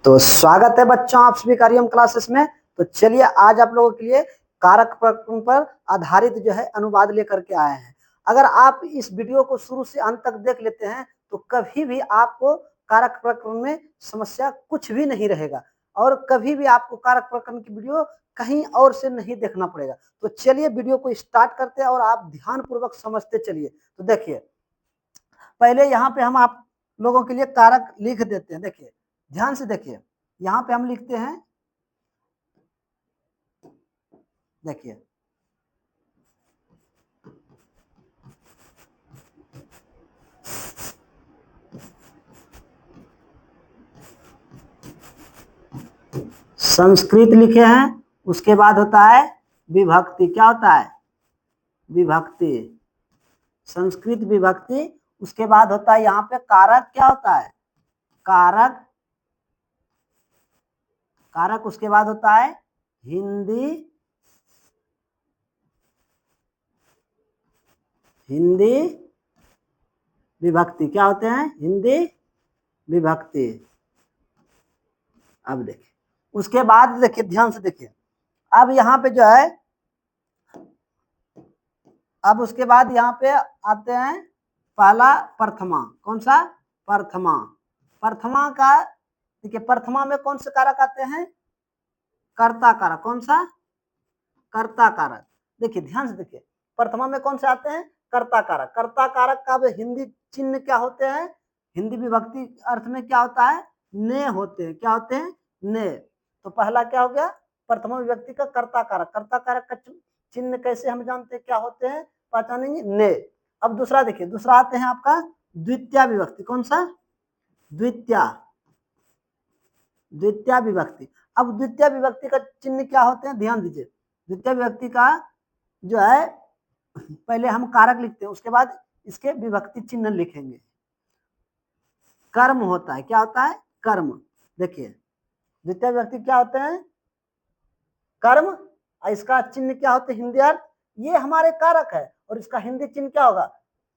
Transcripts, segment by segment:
तो स्वागत है बच्चों आप सभी का आर्यम क्लासेस में। तो चलिए आज आप लोगों के लिए कारक प्रकरण पर आधारित जो है अनुवाद लेकर के आए हैं। अगर आप इस वीडियो को शुरू से अंत तक देख लेते हैं तो कभी भी आपको कारक प्रकरण में समस्या कुछ भी नहीं रहेगा और कभी भी आपको कारक प्रकरण की वीडियो कहीं और से नहीं देखना पड़ेगा। तो चलिए वीडियो को स्टार्ट करते हैं और आप ध्यान पूर्वक समझते चलिए। तो देखिए पहले यहाँ पे हम आप लोगों के लिए कारक लिख देते हैं। देखिए ध्यान से देखिए, यहाँ पे हम लिखते हैं, देखिए संस्कृत लिखे हैं, उसके बाद होता है विभक्ति। क्या होता है? विभक्ति, संस्कृत विभक्ति। उसके बाद होता है यहाँ पे कारक। क्या होता है? कारक, कारक। उसके बाद होता है हिंदी, हिंदी विभक्ति। क्या होते हैं? हिंदी विभक्ति। अब देखिए उसके बाद देखिए ध्यान से देखिए, अब यहाँ पे जो है, अब उसके बाद यहाँ पे आते हैं पहला प्रथमा। कौन सा? प्रथमा। प्रथमा का देखिए, प्रथमा में कौन से कारक आते हैं? कर्ता कारक। कौन सा? कर्ता कारक। देखिए ध्यान से देखिए, प्रथमा में कौन से आते हैं? कर्ता कारक। कर्ता कारक का हिंदी चिन्ह क्या होते हैं? हिंदी विभक्ति अर्थ में क्या होता है? ने होते हैं। क्या होते हैं? ने। तो पहला क्या हो गया? प्रथमा विभक्ति का कर्ता कारक। कर्ता कारक का चिन्ह कैसे हम जानते हैं क्या होते हैं, पहचानेंगे? ने। अब दूसरा देखिए, दूसरा आते हैं आपका द्वितीय विभक्ति। कौन सा? द्वितीय, द्वितीय विभक्ति। अब द्वितीय विभक्ति का चिन्ह क्या होते हैं? ध्यान दीजिए, द्वितीय विभक्ति का जो है पहले हम कारक लिखते हैं, उसके बाद इसके विभक्ति चिन्ह लिखेंगे। कर्म होता है। क्या होता है? कर्म। देखिए द्वितीय विभक्ति क्या होते हैं? कर्म। और इसका चिन्ह क्या होते हैं? हिंदी अर्थ। ये हमारे कारक है और इसका हिंदी चिन्ह क्या होगा?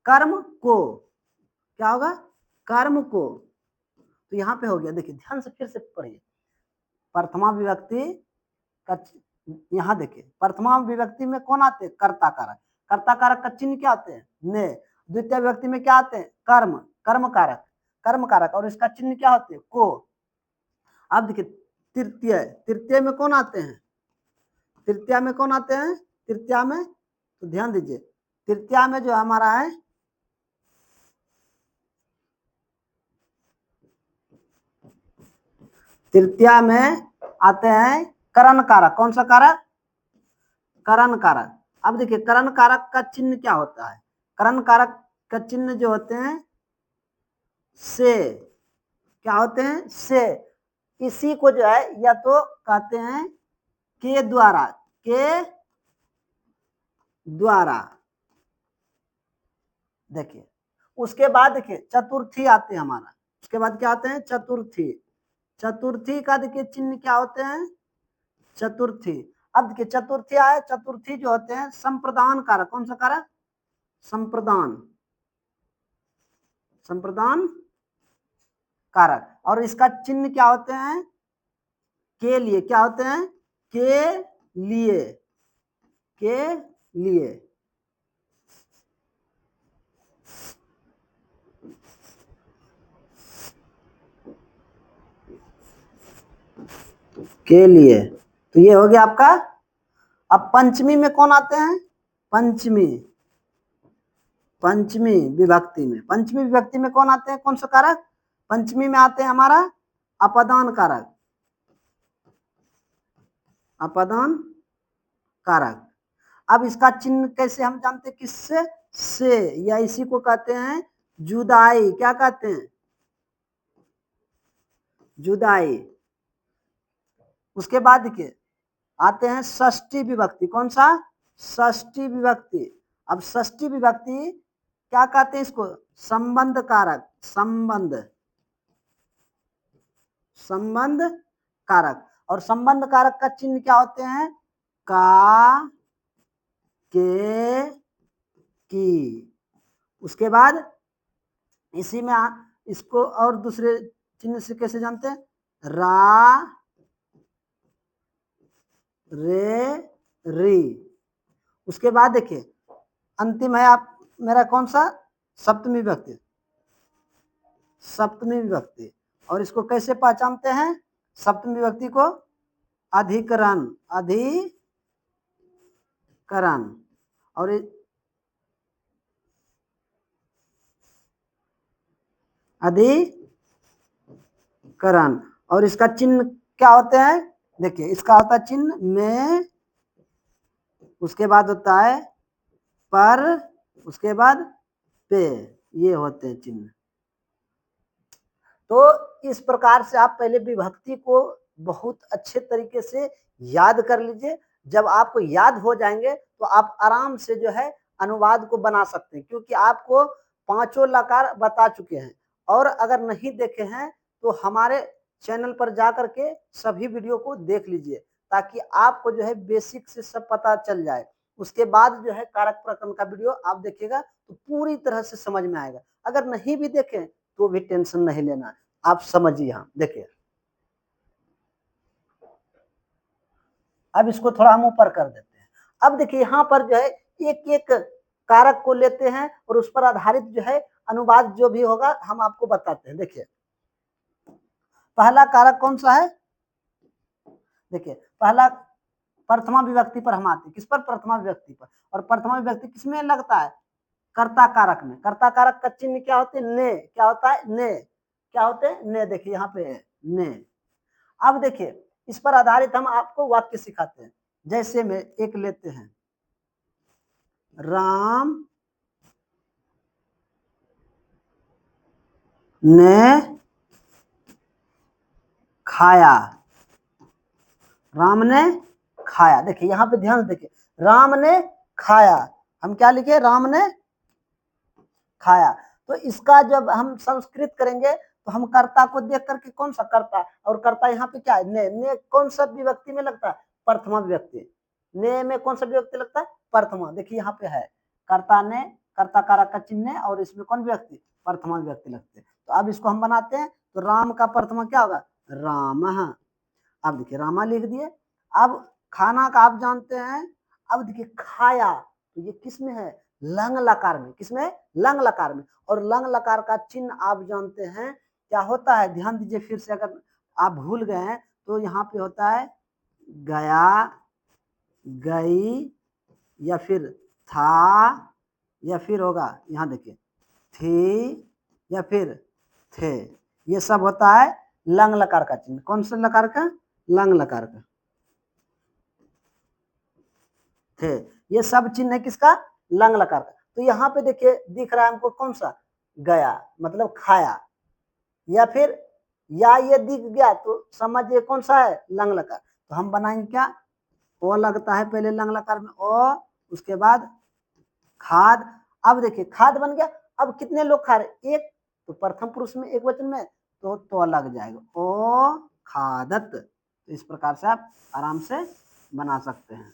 कर्म को। क्या होगा? कर्म को। तो यहाँ पे हो गया। देखिए ध्यान से फिर से पढ़िए, प्रथमा विभक्ति का, यहाँ देखिए प्रथमा विभक्ति में कौन आते हैं? कर्ता कारक। कर्ता कारक का चिन्ह क्या आते हैं? ने। द्वितीय विभक्ति में क्या आते हैं? कर्म, कर्म कारक, कर्म कारक। और इसका चिन्ह क्या होते हैं? को। अब देखिए तृतीय, तृतीय में कौन आते हैं? तृतीय में कौन आते हैं? तृतीय में, तो ध्यान दीजिए, तृतीय में जो हमारा है, तृतीय में आते हैं करण कारक। कौन सा कारक? करण कारक। अब देखिए करण कारक का चिन्ह क्या होता है? करण कारक का चिन्ह जो होते हैं से। क्या होते हैं? से। इसी को जो है या तो कहते हैं के द्वारा, के द्वारा। देखिए उसके बाद देखिए चतुर्थी आते हैं हमारा। उसके बाद क्या आते हैं? चतुर्थी। चतुर्थी का देखिए चिन्ह क्या होते हैं? चतुर्थी। अब देखिए चतुर्थी आए, चतुर्थी जो होते हैं संप्रदान कारक। कौन सा कारक? संप्रदान, संप्रदान कारक। और इसका चिन्ह क्या होते हैं? के लिए। क्या होते हैं? के लिए, के लिए। के लिए। तो ये हो गया आपका। अब पंचमी में कौन आते हैं? पंचमी, पंचमी विभक्ति में, पंचमी विभक्ति में कौन आते हैं? कौन सा कारक? पंचमी में आते हैं हमारा अपदान कारक, अपदान कारक। अब इसका चिन्ह कैसे हम जानते हैं? किससे? से, या इसी को कहते हैं जुदाई। क्या कहते हैं? जुदाई। उसके बाद देखिए आते हैं षष्ठी विभक्ति। कौन सा? षष्ठी विभक्ति। अब षष्ठी विभक्ति क्या कहते हैं इसको? संबंध कारक, संबंध, संबंध कारक। और संबंध कारक का चिन्ह क्या होते हैं? का, के, की। उसके बाद इसी में इसको और दूसरे चिन्ह से कैसे जानते हैं? रा रे री। उसके बाद देखिए अंतिम है आप मेरा कौन सा, सप्तमी विभक्ति, सप्तमी विभक्ति। और इसको कैसे पहचानते हैं, सप्तमी विभक्ति को अधिकरण, अधिकरण और अधिकरण। और इसका चिन्ह क्या होते हैं, देखिए इसका होता है चिन्ह में, उसके बाद होता है पर, उसके बाद पे, ये होते हैं चिन्ह। तो इस प्रकार से आप पहले विभक्ति को बहुत अच्छे तरीके से याद कर लीजिए। जब आपको याद हो जाएंगे तो आप आराम से जो है अनुवाद को बना सकते हैं, क्योंकि आपको पांचों लकार बता चुके हैं। और अगर नहीं देखे हैं तो हमारे चैनल पर जा करके सभी वीडियो को देख लीजिए, ताकि आपको जो है बेसिक से सब पता चल जाए। उसके बाद जो है कारक प्रकरण का वीडियो आप देखिएगा तो पूरी तरह से समझ में आएगा। अगर नहीं भी देखें तो भी टेंशन नहीं लेना, आप समझिए। यहाँ देखिए अब इसको थोड़ा हम ऊपर कर देते हैं। अब देखिए यहाँ पर जो है एक एक कारक को लेते हैं और उस पर आधारित जो है अनुवाद जो भी होगा हम आपको बताते हैं। देखिए पहला कारक कौन सा है, देखिए पहला प्रथमा विभक्ति पर हम आते हैं। किस पर, प्रथमा विभक्ति पर। और प्रथमा विभक्ति किसमें लगता है, कर्ता कारक में। कर्ता कारक का चिन्ह क्या होते हैं, ने। क्या होता है, ने। क्या होते हैं, ने। देखिए यहाँ पे है ने। अब देखिए इस पर आधारित हम आपको वाक्य सिखाते हैं। जैसे में एक लेते हैं, राम ने खाया, राम ने खाया। देखिए यहाँ पे ध्यान देखिए, राम ने खाया, हम क्या लिखे, राम ने खाया। तो इसका जब हम संस्कृत करेंगे तो हम कर्ता को देख करके, कौन सा कर्ता, और कर्ता यहाँ पे क्या है, ने कौन सा विभक्ति में लगता है, प्रथमा विभक्ति। ने में कौन सा विभक्ति लगता है, प्रथमा। देखिए यहाँ पे है कर्ता ने, कर्ता कारक का चिन्ह, और इसमें कौन विभक्ति, प्रथमा विभक्ति लगते हैं। तो अब इसको हम बनाते हैं, तो राम का प्रथमा क्या होगा, राम। अब देखिए रामा लिख दिए। अब खाना का आप जानते हैं। अब देखिए खाया, तो ये किस में है, लंग लकार में। किसमें, लंग लकार में। और लंग लकार का चिन्ह आप जानते हैं क्या होता है, ध्यान दीजिए फिर से, अगर आप भूल गए हैं तो यहाँ पे होता है गया, गई, या फिर था, या फिर होगा यहाँ देखिए थी, या फिर थे। ये सब होता है लंग लकार का चिन्ह। कौन सा लकार का, लंग लकार का, थे। ये सब चिन्ह है किसका, लंग लकार का। तो यहाँ पे देखिए दिख रहा है हमको कौन सा, गया मतलब खाया, या फिर या ये दिख गया तो समझिए कौन सा है, लंग लकार। तो हम बनाएंगे क्या, ओ लगता है पहले लंग लकार में, ओ, उसके बाद खाद। अब देखिए खाद बन गया। अब कितने लोग खा रहे, एक, तो प्रथम पुरुष में एक वचन में तो लग जाएगा, ओ खादत। तो इस प्रकार से आप आराम से बना सकते हैं।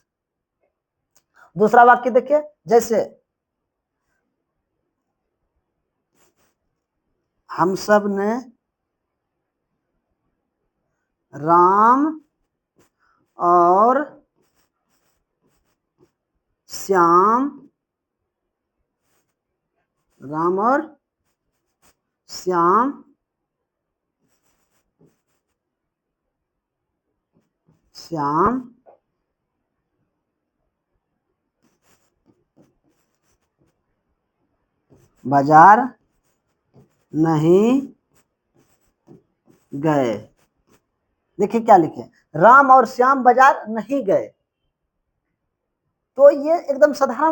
दूसरा वाक्य देखिए, जैसे हम सब ने राम और श्याम, राम और श्याम श्याम बाजार नहीं गए। देखिए क्या लिखे, राम और श्याम बाजार नहीं गए। तो ये एकदम साधारण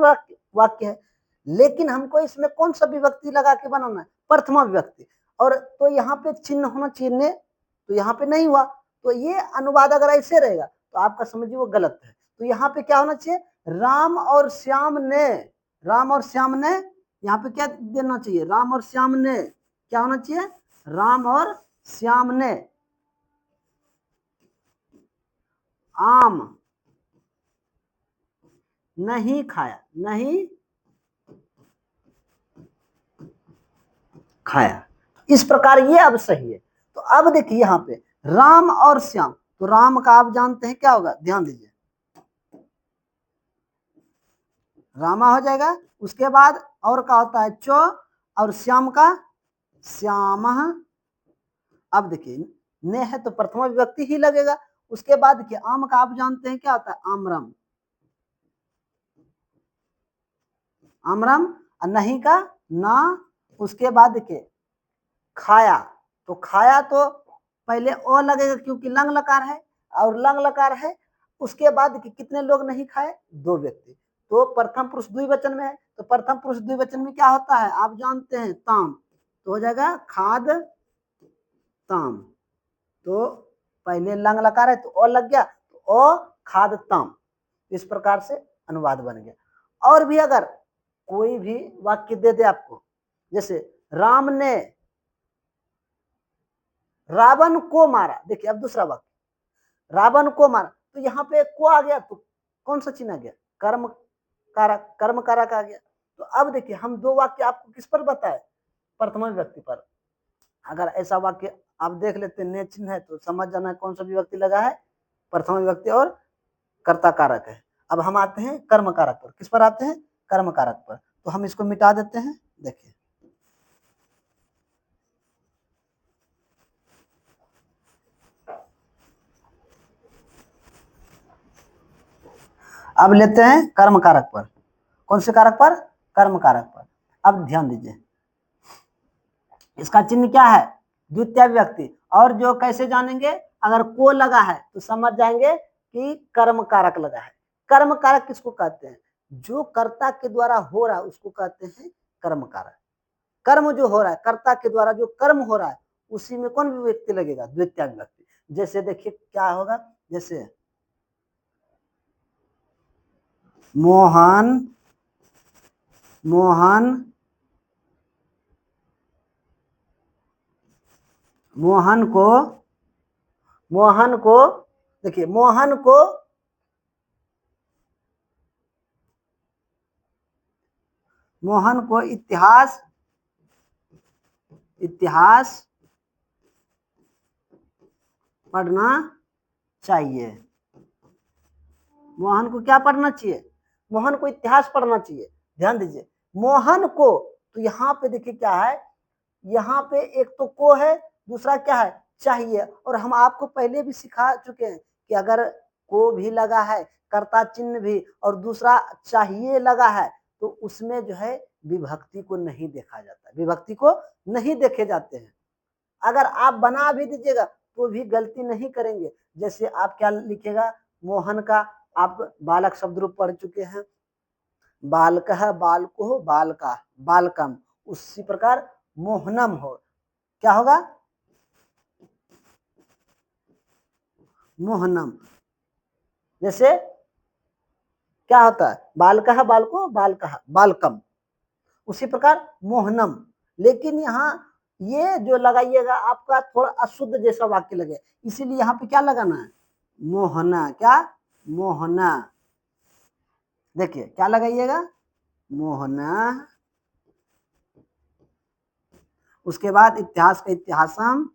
वाक्य है, लेकिन हमको इसमें कौन सा विभक्ति लगा के बनाना है, प्रथमा विभक्ति। और तो यहाँ पे चिन्ह होना चाहिए ने, तो यहाँ पे नहीं हुआ। तो ये अनुवाद अगर ऐसे रहेगा तो आपका समझिए वो गलत है। तो यहाँ पे क्या होना चाहिए, राम और श्याम ने, राम और श्याम ने, यहाँ पे क्या देना चाहिए, राम और श्याम ने, क्या होना चाहिए, राम और श्याम ने आम नहीं खाया, नहीं खाया। इस प्रकार ये अब सही है। तो अब देखिए यहाँ पे राम और श्याम, तो राम का आप जानते हैं क्या होगा, ध्यान दीजिए, रामा हो जाएगा। उसके बाद और का होता है चो, और श्याम का श्याम। अब देखिए ने है तो प्रथमा विभक्ति ही लगेगा। उसके बाद देखिए आम का आप जानते हैं क्या होता है, आमरम, आमरम, और नहीं का ना। उसके बाद देखिए खाया, तो खाया तो पहले ओ लगेगा क्योंकि लंग लकार है, और लंग लकार है। उसके बाद देखिए कितने लोग नहीं खाए, दो व्यक्ति, तो प्रथम पुरुष द्विवचन में है, तो प्रथम पुरुष द्विवचन में क्या होता है आप जानते हैं, ताम, तो हो जाएगा खाद ताम। तो पहले लंग लकार है तो ओ लग गया, तो ओ खाद ताम। इस प्रकार से अनुवाद बन गया। और भी अगर कोई भी वाक्य दे दे आपको, जैसे राम ने रावण को मारा, देखिए अब दूसरा वाक्य, रावण को मारा, तो यहाँ पे को आ गया, तो कौन सा चिन्ह आ गया, कर्म कारक, कर्म कारक आ गया। तो अब देखिए हम दो वाक्य आपको किस पर बताए, प्रथमा विभक्ति पर। अगर ऐसा वाक्य आप देख लेते ने चिन्ह है तो समझ जाना कौन सा विभक्ति लगा है, प्रथमा विभक्ति और कर्ता कारक है। अब हम आते हैं कर्म कारक पर, किस पर आते हैं, कर्म कारक पर। तो हम इसको मिटा देते हैं, देखिए अब लेते हैं कर्म कारक पर। कौन से कारक पर, कर्म कारक पर। अब ध्यान दीजिए इसका चिन्ह क्या है, द्वितीय विभक्ति। और जो कैसे जानेंगे, अगर को लगा है तो समझ जाएंगे कि कर्म कारक लगा है। कर्म कारक किसको कहते हैं, जो कर्ता के द्वारा हो रहा है उसको कहते हैं कर्म कारक। कर्म जो हो रहा है, कर्ता के द्वारा जो कर्म हो रहा है, उसी में कौन विभक्ति लगेगा, द्वितीय विभक्ति। जैसे देखिए क्या होगा, जैसे मोहन, मोहन, मोहन को, मोहन को, देखिए मोहन को, मोहन को इतिहास, इतिहास पढ़ना चाहिए। मोहन को क्या पढ़ना चाहिए, मोहन को इतिहास पढ़ना चाहिए। ध्यान दीजिए मोहन को, तो यहाँ पे देखिए क्या है, यहाँ पे एक तो को है, दूसरा क्या है, चाहिए। और हम आपको पहले भी सिखा चुके हैं कि अगर को भी लगा है, कर्ता चिन्ह भी, और दूसरा चाहिए लगा है, तो उसमें जो है विभक्ति को नहीं देखा जाता, विभक्ति को नहीं देखे जाते हैं। अगर आप बना भी दीजिएगा तो भी गलती नहीं करेंगे। जैसे आप क्या लिखेगा, मोहन का आप बालक शब्द रूप पढ़ चुके हैं, बालकः, बालको, बालका, बालकम। उसी प्रकार मोहनम हो, क्या होगा, मोहनम। जैसे क्या होता है, बालकः, बालको, बालकः, बालकम। उसी प्रकार मोहनम। लेकिन यहाँ ये जो लगाइएगा आपका थोड़ा अशुद्ध जैसा वाक्य लगे, इसीलिए यहाँ पे क्या लगाना है, मोहना, क्या, मोहना। देखिए क्या लगाइएगा, मोहना। उसके बाद इतिहास का इतिहासम,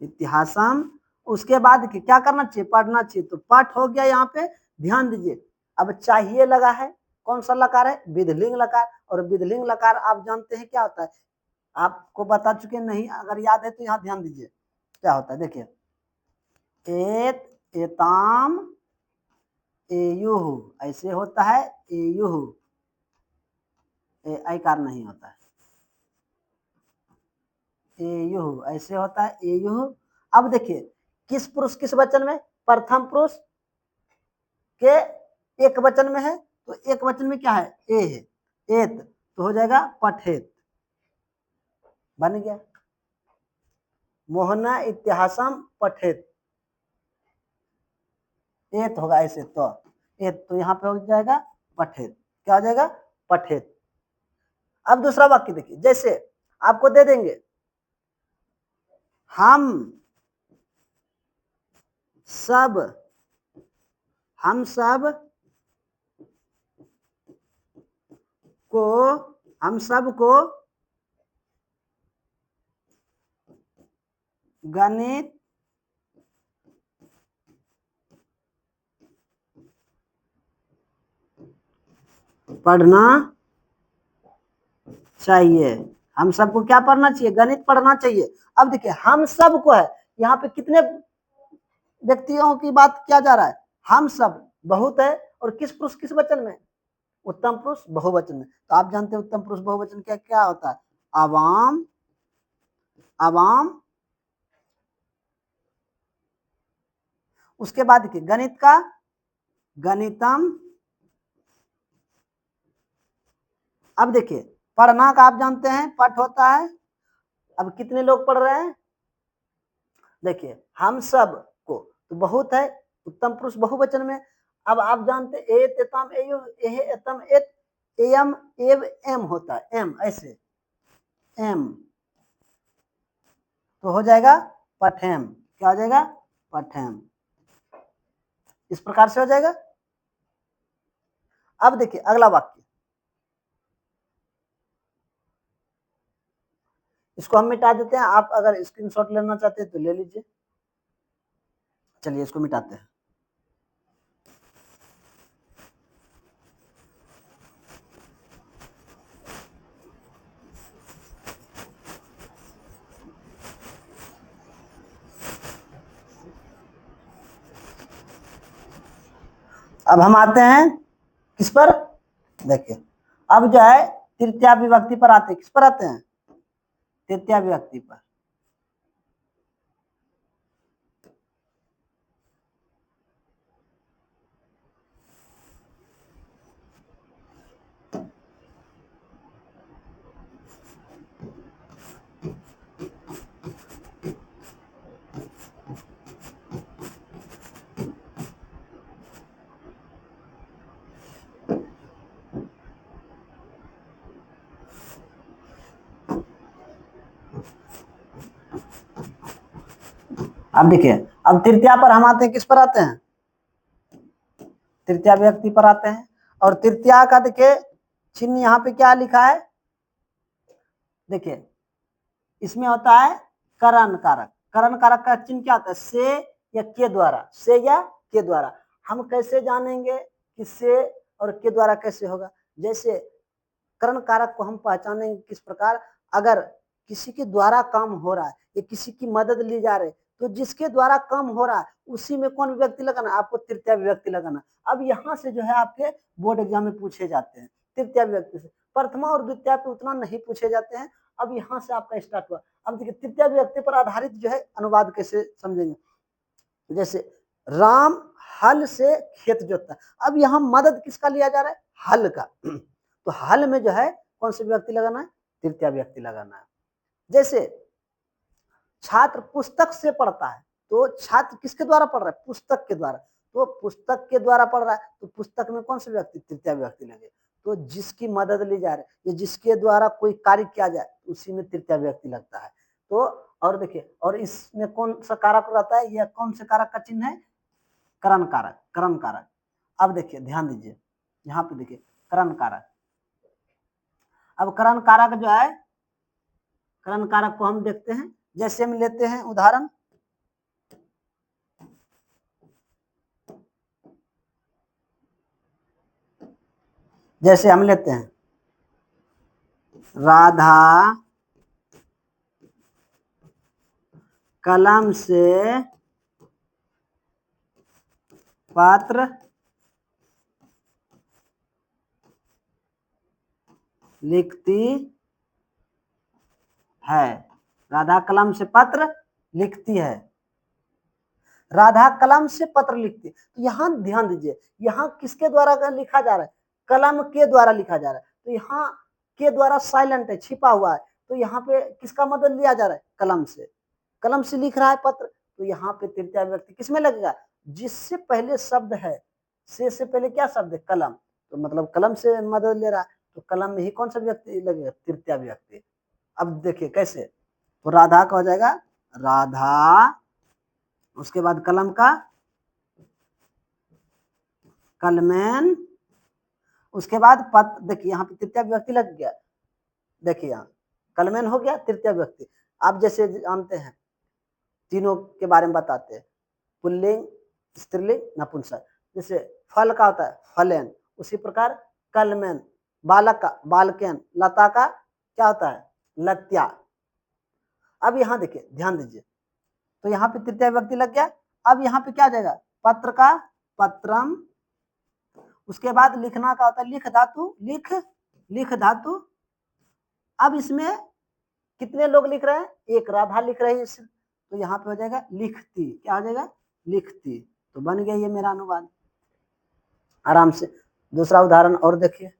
इतिहासम। उसके बाद क्या करना चाहिए, पढ़ना चाहिए, तो पाठ हो गया यहाँ पे। ध्यान दीजिए अब चाहिए लगा है, कौन सा लकार है, विधलिंग लकार। और विधलिंग लकार आप जानते हैं क्या होता है, आपको बता चुके नहीं, अगर याद है तो यहाँ ध्यान दीजिए क्या होता है। देखिए एत, एताम, एयुह, ऐसे होता है, एयुह, ऐकार नहीं होता है, एयुह ऐसे होता है, एयुह। अब देखिए किस पुरुष किस वचन में, प्रथम पुरुष के एक वचन में है, तो एक वचन में क्या है, ए है, एत, तो हो जाएगा पठेत, बन गया, मोहना इतिहासम पठेत। एत होगा ऐसे, तो एत, तो यहाँ पे हो जाएगा पठेत, क्या हो जाएगा, पठेत। अब दूसरा वाक्य देखिए, जैसे आपको दे देंगे, हम सब, हम सब को, हम सब को गणित पढ़ना चाहिए। हम सबको क्या पढ़ना चाहिए? गणित पढ़ना चाहिए। अब देखिए हम सबको है, यहाँ पे कितने व्यक्तियों की बात किया जा रहा है? हम सब बहुत है, और किस पुरुष किस वचन में? उत्तम पुरुष बहुवचन में। तो आप जानते हैं उत्तम पुरुष बहुवचन क्या क्या होता है? आवाम, आवाम, उसके बाद देखिए गणित का गणितम। अब देखिए पढ़ना का आप जानते हैं पठ होता है। अब कितने लोग पढ़ रहे हैं? देखिए हम सब को, तो बहुत है, उत्तम पुरुष बहुवचन में। अब आप जानते एत एतम एयु एहे एतम एत एयम एव एम होता है, एम ऐसे एम, तो हो जाएगा पठेम। क्या हो जाएगा? पठेम। इस प्रकार से हो जाएगा। अब देखिए अगला वाक्य, इसको हम मिटा देते हैं। आप अगर स्क्रीनशॉट लेना चाहते हैं तो ले लीजिए। चलिए इसको मिटाते हैं। अब हम आते हैं किस पर? देखिए अब जो है तृतीया विभक्ति पर आते हैं। किस पर आते हैं? तृतीया विभक्ति पर। अब देखिए अब तृतीया पर हम आते हैं। किस पर आते हैं? तृतीया विभक्ति पर आते हैं। और तृतीया का देखिए चिन्ह यहाँ पे क्या लिखा है? देखिए इसमें होता है करण कारक। करण कारक का चिन्ह क्या होता है? से या के द्वारा, से या के द्वारा। हम कैसे जानेंगे कि से और के द्वारा कैसे होगा? जैसे करण कारक को हम पहचानेंगे किस प्रकार? अगर किसी के द्वारा काम हो रहा है या किसी की मदद ली जा रही है, तो जिसके द्वारा काम हो रहा है उसी में कौन विभक्ति लगाना? आपको तृतीया विभक्ति लगाना। अब यहाँ से जो है आपके बोर्ड एग्जाम में पूछे जाते हैं तृतीया विभक्ति से। प्रथमा और द्वितीय पे उतना नहीं पूछे जाते हैं। अब यहाँ से आपका स्टार्ट हुआ। अब देखिए तृतीया विभक्ति पर आधारित जो है अनुवाद कैसे समझेंगे। जैसे राम हल से खेत जोतता। अब यहाँ मदद किसका लिया जा रहा है? हल का। तो हल में जो है कौन सी विभक्ति लगाना है? तृतीया विभक्ति लगाना है। जैसे छात्र पुस्तक से पढ़ता है, तो छात्र किसके द्वारा पढ़ रहा है? पुस्तक के द्वारा। तो पुस्तक के द्वारा पढ़ रहा है, तो पुस्तक में कौन सी विभक्ति? तृतीया विभक्ति लगे। तो जिसकी मदद ली जा रही है या जिसके द्वारा कोई कार्य किया जाए उसी में तृतीया विभक्ति लगता है। तो और देखिए और इसमें कौन सा कारक रहता है? यह कौन से कारक का चिन्ह है? करण कारक, करण कारक। अब देखिए ध्यान दीजिए यहाँ पे देखिए करण कारक। अब करण कारक जो है, करण कारक को हम देखते हैं। जैसे हम लेते हैं उदाहरण, जैसे हम लेते हैं राधा कलम से पत्र लिखती है। राधा कलम से पत्र लिखती है। राधा कलम से पत्र लिखती है। तो यहाँ ध्यान दीजिए, यहाँ किसके द्वारा लिखा जा रहा है? कलम के द्वारा लिखा जा रहा है। तो यहाँ के द्वारा साइलेंट है, छिपा हुआ है। तो यहाँ पे किसका मदद लिया जा रहा है? कलम से। कलम से लिख रहा है पत्र, तो यहाँ पे तृतीया विभक्ति किसमें लगेगा? जिससे पहले शब्द है, से पहले क्या शब्द है? कलम। तो मतलब कलम से मदद ले रहा है, तो कलम में ही कौन सा विभक्ति लगेगा? तृतीया विभक्ति। अब देखिए कैसे, तो राधा का हो जाएगा राधा, उसके बाद कलम का कलमेन, उसके बाद पत्र। देखिए यहाँ पे तृतीया विभक्ति लग गया। देखिए यहाँ कलमेन हो गया तृतीया विभक्ति। आप जैसे जानते हैं तीनों के बारे में बताते हैं, पुल्लिंग, स्त्रीलिंग, नपुंसक। जैसे फल का होता है फलेन, उसी प्रकार कलमेन, बालक का बालकेन, लता का क्या होता है लत्या। अब यहाँ देखिए ध्यान दीजिए, तो यहाँ पे तृतीय विभक्ति लग गया। अब यहाँ पे क्या आ जाएगा, पत्र का पत्रम, उसके बाद लिखना का होता है लिख धातु, लिख धातु। अब इसमें कितने लोग लिख रहे हैं, एक राधा लिख रही है, तो यहाँ पे हो जाएगा लिखती, क्या हो जाएगा लिखती। तो बन गया ये मेरा अनुवाद आराम से। दूसरा उदाहरण और देखिए,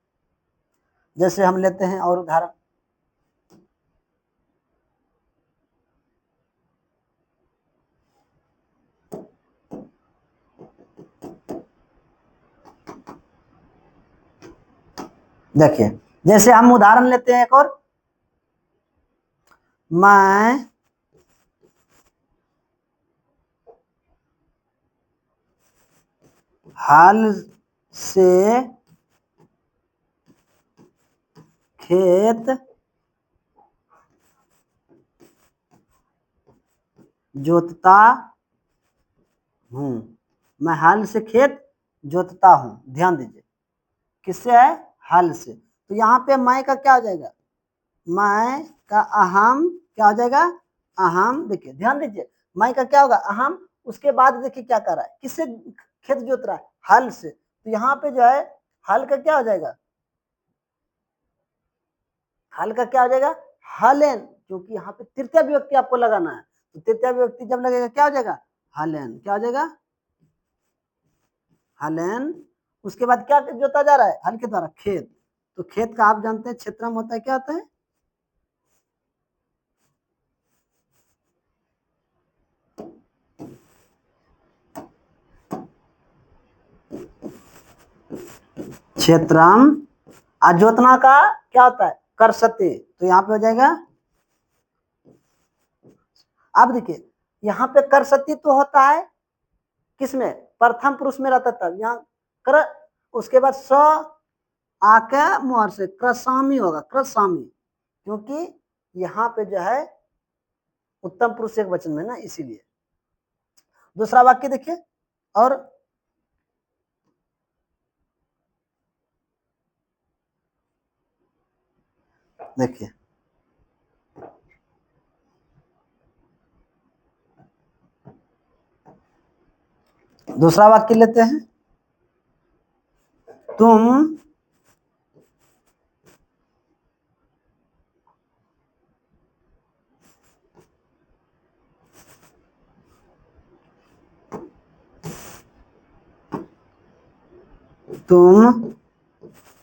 जैसे हम लेते हैं और उदाहरण, देखिए जैसे हम उदाहरण लेते हैं एक और, मैं हल से खेत जोतता हूं, मैं हल से खेत जोतता हूं। ध्यान दीजिए किससे है, हल से। तो यहाँ पे मैं का क्या हो जाएगा, मैं का अहम क्या हो जाएगा, अहम। देखिए ध्यान दीजिए, मैं का क्या होगा अहम, उसके बाद देखिए क्या कर रहा है, किससे खेत जोत रहा है, हल से। तो यहाँ पे जो है हल का क्या हो जाएगा, हल का क्या हो जाएगा हलेन, क्योंकि यहाँ पे तृतीय विभक्ति आपको लगाना है। तो तृतीय विभक्ति जब लगेगा क्या हो जाएगा हलेन, क्या हो जाएगा हलेन। उसके बाद क्या जोता जा रहा है हल के द्वारा खेत। तो खेत का आप जानते हैं क्षेत्रम होता है, क्या होता है क्षेत्रम। जोतना का क्या होता है करसते, तो यहाँ पे हो जाएगा। अब देखिए यहाँ पे करसती तो होता है किसमें, प्रथम पुरुष में रहता था, यहाँ कर, उसके बाद स आके मोहर से क्रसामी होगा, क्रसामी, क्योंकि यहाँ पे जो है उत्तम पुरुष एक वचन में ना, इसीलिए। दूसरा वाक्य देखिए, और देखिए दूसरा वाक्य लेते हैं, तुम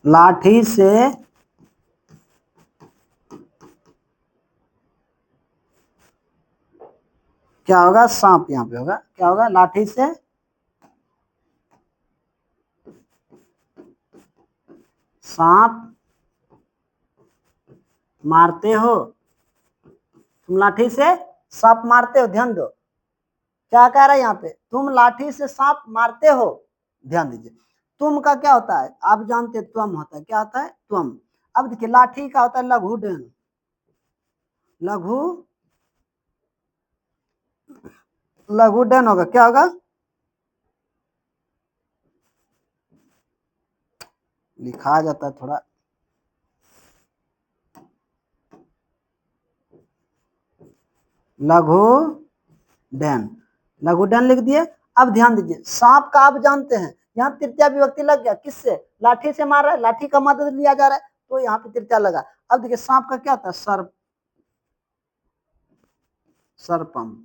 लाठी से क्या होगा, सांप यहाँ पे होगा, क्या होगा लाठी से सांप मारते हो, तुम लाठी से सांप मारते हो। ध्यान दो क्या कह रहा है यहाँ पे, तुम लाठी से सांप मारते हो। ध्यान दीजिए तुम का क्या होता है आप जानते हैं, त्वम होता है, क्या होता है त्वम। अब देखिए लाठी का होता है लघु डेन, लघु लघु डेन होगा, क्या होगा लिखा जाता है थोड़ा, लघु डेन, लघु डेन लिख दिए। अब ध्यान दीजिए सांप का आप जानते हैं, यहाँ तृतीय विभक्ति लग गया, किससे लाठी से मार रहा है, लाठी का मदद लिया जा रहा है, तो यहाँ पे तृतीय लगा। अब देखिए सांप का क्या होता है सर्प, सर्पम,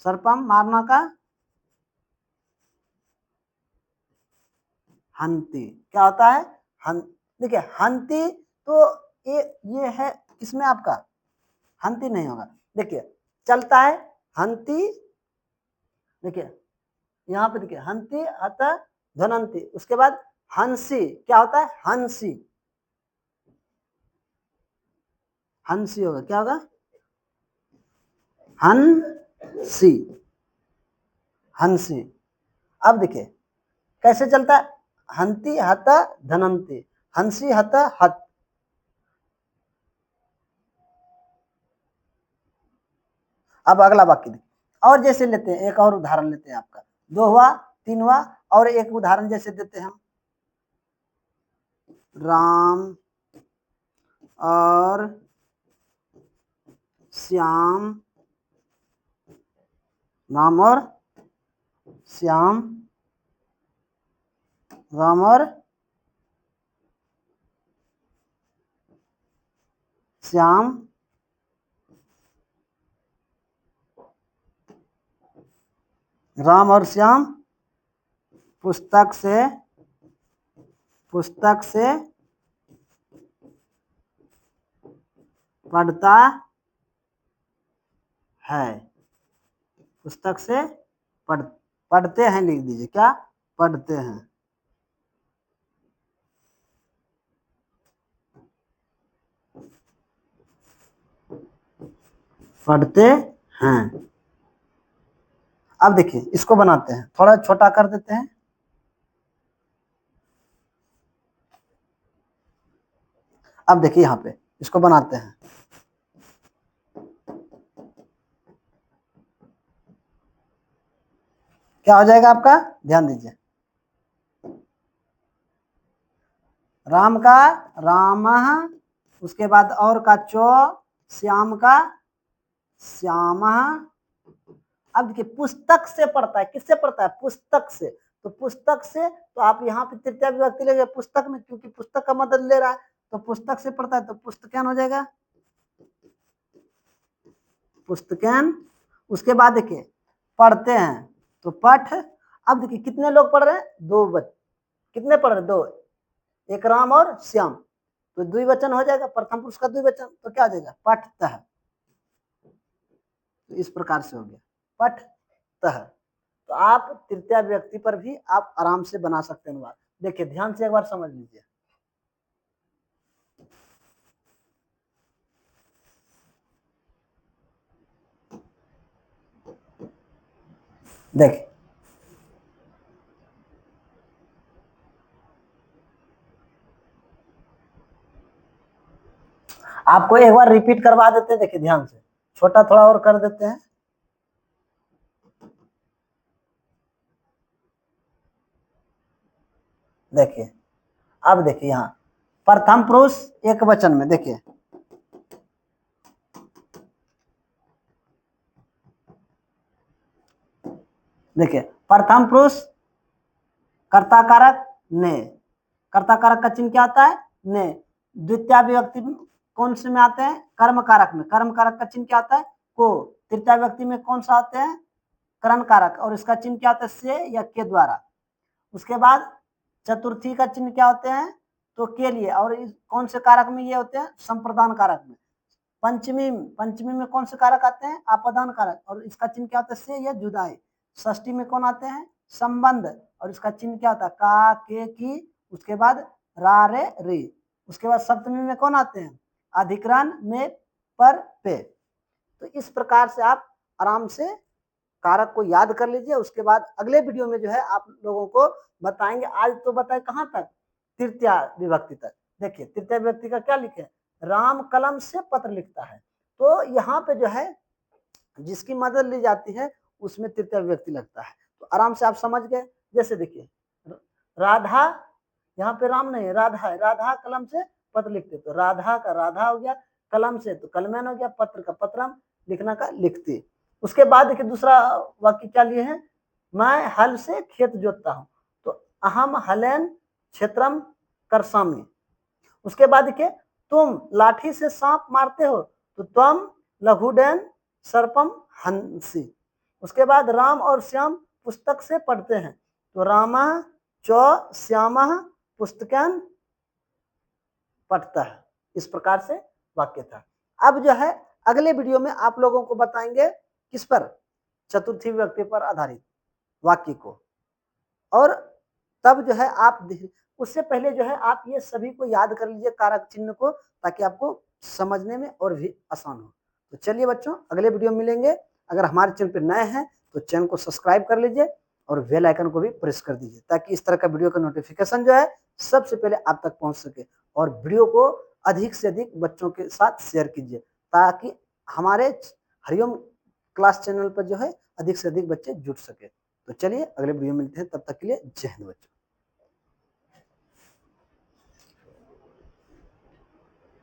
सर्पम मारना का हंती, क्या होता है हन। देखिए हंती तो ये है इसमें आपका हंती नहीं होगा, देखिए चलता है हंती। देखिए यहाँ पे देखिए हंती अतः धनंती, उसके बाद हंसी, क्या होता है हंसी, हंसी होगा, क्या होगा हंसी, हंसी। अब देखिए कैसे चलता है, हंती हत धनंती, हंसी हत हत। अब अगला वाक्य देखिए, और जैसे लेते हैं, एक और उदाहरण लेते हैं आपका, 2 हुआ, 3 हुआ, और एक उदाहरण जैसे देते हैं हम, राम और श्याम, राम और श्याम, राम और श्याम राम और श्याम पुस्तक से पढ़ता है, पुस्तक से पढ़ते हैं, लिख दीजिए, क्या पढ़ते हैं, पढ़ते हैं। अब देखिए इसको बनाते हैं, थोड़ा छोटा कर देते हैं, अब देखिए यहाँ पे इसको बनाते हैं, क्या हो जाएगा आपका, ध्यान दीजिए, राम का रामः, उसके बाद और का चो, श्याम का श्यामः। अब देखिए पुस्तक से पढ़ता है, किससे पढ़ता है, पुस्तक से, तो पुस्तक से, तो आप यहाँ पे तृतीय विभक्ति ले गए पुस्तक में, क्योंकि पुस्तक का मदद ले रहा है, तो पुस्तक से पढ़ता है, तो पुस्तकान हो जाएगा, पुस्तकान। उसके बाद देखिए पढ़ते हैं, तो पठ। अब देखिए कितने लोग पढ़ रहे हैं, 2 बच्चे, कितने पढ़ रहे हैं, 2, एक राम और श्याम, तो द्विवचन हो जाएगा, प्रथम पुरुष का द्विवचन, तो क्या हो जाएगा, पठतः। तो इस प्रकार से हो गया पठतः। तो आप तृतीय व्यक्ति पर भी आप आराम से बना सकते हैं अनुवाद। देखिए ध्यान से एक बार समझ लीजिए, देखिए आपको एक बार रिपीट करवा देते हैं, देखिए ध्यान से, छोटा थोड़ा और कर देते हैं, देखिए अब देखिए यहाँ प्रथम पुरुष एक वचन में, देखिए प्रथम पुरुष कर्ता कारक ने, कर्ता कारक का चिन्ह क्या आता है, ने। द्वितीय विभक्ति कौन से में आते हैं, कर्म कारक में, कर्म कारक का चिन्ह क्या आता है, को। तृतीय विभक्ति में कौन सा आते हैं, करण कारक, और इसका चिन्ह क्या होता है, से या के द्वारा। उसके बाद चतुर्थी का चिन्ह क्या होते हैं, तो के लिए, और कौन से कारक में ये होते हैं, संप्रदान कारक में। पंचमी में कौन से कारक आते हैं, आपादान कारक, और इसका चिन्ह क्या होता है, से या जुदाई। षष्ठी में कौन आते हैं, संबंध, और इसका चिन्ह क्या होता है, का, के, की, उसके बाद रा, रे, री। उसके बाद सप्तमी में कौन आते हैं, अधिकरण में, पर, पे। तो इस प्रकार से आप आराम से कारक को याद कर लीजिए। उसके बाद अगले वीडियो में जो है आप लोगों को बताएंगे, आज तो बताए कहाँ तक, तृतीय विभक्ति तक। देखिए तृतीय विभक्ति का क्या लिखे, राम कलम से पत्र लिखता है, तो यहाँ पे जो है जिसकी मदद ली जाती है उसमें तृतीय विभक्ति लगता है, तो आराम से आप समझ गए। जैसे देखिए राधा, यहाँ पे राम नहीं है, राधा है, राधा कलम से पत्र लिखते, तो राधा का राधा हो गया, कलम से तो कलमैन हो गया, पत्र का पत्रम, लिखना का लिखते। उसके बाद देखिए दूसरा वाक्य क्या लिए हैं, मैं हल से खेत जोतता हूँ, तो अहम हलेन क्षेत्रम करसामी। उसके बाद देखिए तुम लाठी से सांप मारते हो, तो तुम लघुडेन सर्पम हंसी। उसके बाद राम और श्याम पुस्तक से पढ़ते हैं, तो रामा च श्यामा पुस्तकान पढ़ता है। इस प्रकार से वाक्य था। अब जो है अगले वीडियो में आप लोगों को बताएंगे किस पर, चतुर्थी विभक्ति पर आधारित वाक्य को, और तब जो है आप, उससे पहले जो है आप ये सभी को याद कर लीजिए कारक चिन्ह को, ताकि आपको समझने में और भी आसान हो। तो चलिए बच्चों अगले वीडियो में मिलेंगे। अगर हमारे चैनल पर नए हैं तो चैनल को सब्सक्राइब कर लीजिए और बेल आइकन को भी प्रेस कर दीजिए, ताकि इस तरह का वीडियो का नोटिफिकेशन जो है सबसे पहले आप तक पहुंच सके। और वीडियो को अधिक से अधिक बच्चों के साथ शेयर कीजिए, ताकि हमारे हरिओम क्लास चैनल पर जो है अधिक से अधिक बच्चे जुट सके। तो चलिए अगले वीडियो में मिलते हैं, तब तक के लिए जय हिंद बच्चों।